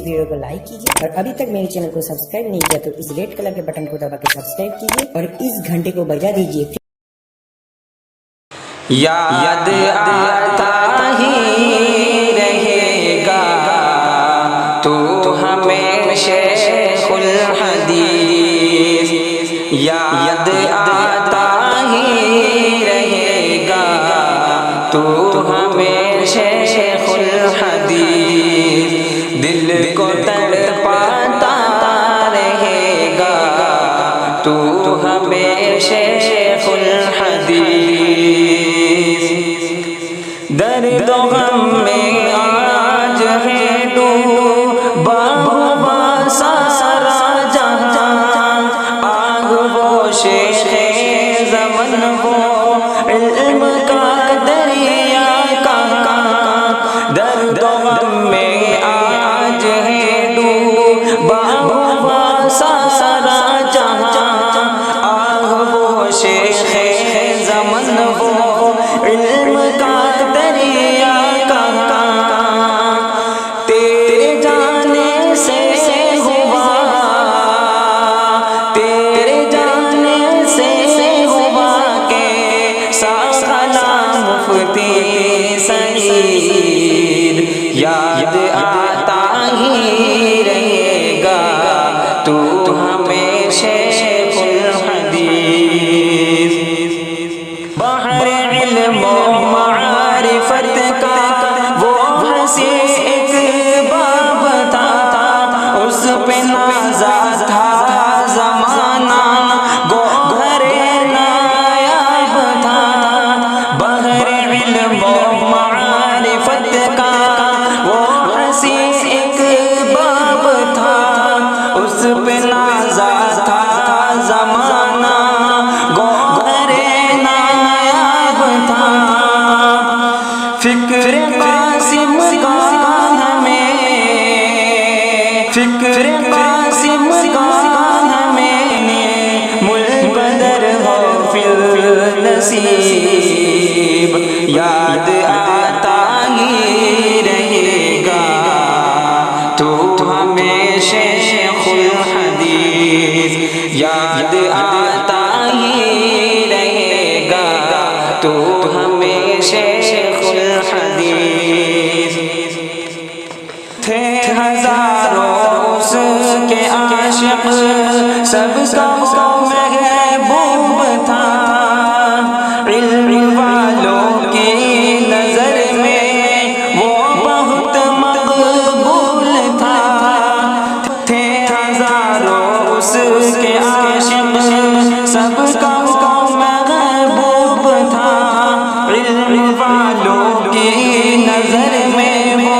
Video کو like کیجیے اور ابھی تک میرے چینل کو سبسکرائب نہیں کیا تو اس ریڈ کلر کے بٹن کو دبا کے سبسکرائب کیجیے اور اس گھنٹے کو بجا دیجیے۔ یاد آتا ہی رہے گا تو ہمیں شیخ الحدیث، یاد آتا ہی رہے گا تو ہمیں شیخ الحدیث، دل کو تڑپاتا رہے گا تو ہمیں شیخ الحدیث، درد و غم میں آج ہے ڈوبا ہوا سارا جہاں، آگ وہ شیخ زمن وہ علم کا دریا کہاں، درد و غم میں آج ہے ڈوبا ہوا سارا جہاں، آگ وہ شیخ زمن وہ علم کا دریا کہاں، تیرے جانے سے ہوا، تیرے جانے سے ہوا کہ سالا مفتی سعید، یاد آتا ہی رہے گا تو ہمیں شیخ الحدیث، بحر علم و معرفت کا وہ ہنسی ایک باب تھا، اس پہ نازا تھا زمانہ گوہر نایاب تھا، بحر علم و معرفت کا وہ ہنسی ایک باب تھا، اس پہ نازا تھا زمانہ گوہر نایاب تھا، فکر قاسم کا ہمیں، فکر قاسم کا ہمیں ملبدر ہو فی النصیب، یاد آتا ہی رہے گا تو ہمیں شیخ الحدیث، یاد آتا ہی رہے گا تو ہمیں شیخ الحدیث، تھے ہزاروں اس کے عاشق سب کا وہ محبوب تھا، علم والوں کی نظر میں وہ بہت مقبول تھا، تھے ہزاروں اس کے عاشق سب کا وہ محبوب تھا، علم والوں کی نظر میں وہ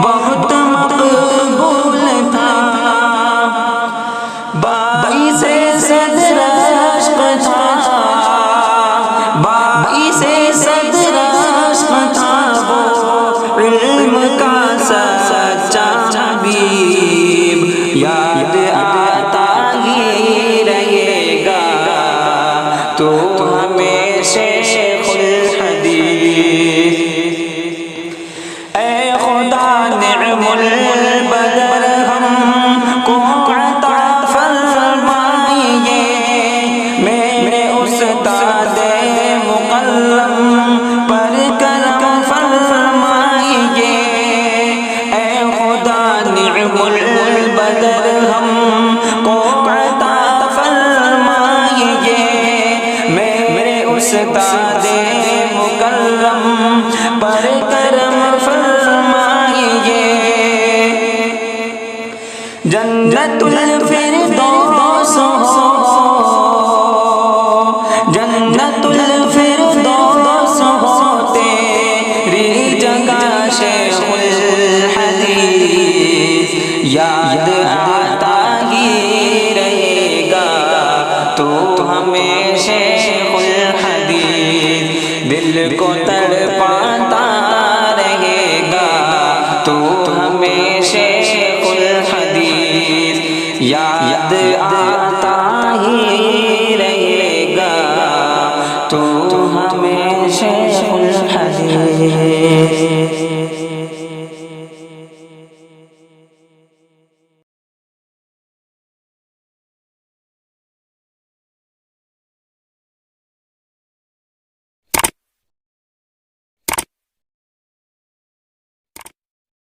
بہت مقبول تھا، باعث صدر عشق تھا، باعث صدر عشق تھا وہ علم کا سچا حبیب، یاد آتا ہی رہے گا تو ہمیں شیخ الحدیث، اے خدا نعم البدر ہم کو عطا فرمائیے، میرے استاد مقرم پر کرم فرمائیے، اے خدا نعم البدر ہم کو عطا فرمائیے، میرے استاد مکرم پر کرم فرمائیے، جنت الفردوس ہو، جنت الفردوس ہو تیری جگہ شیخ الحدیث، یاد آتا ہی رہے گا تو ہمیں شیخ الحدیث، دل کو تڑپاتا رہے گا تو ہمیں شیخ الحدیث، یاد آتا ہی رہے گا تو ہمیں شیخ الحدیث۔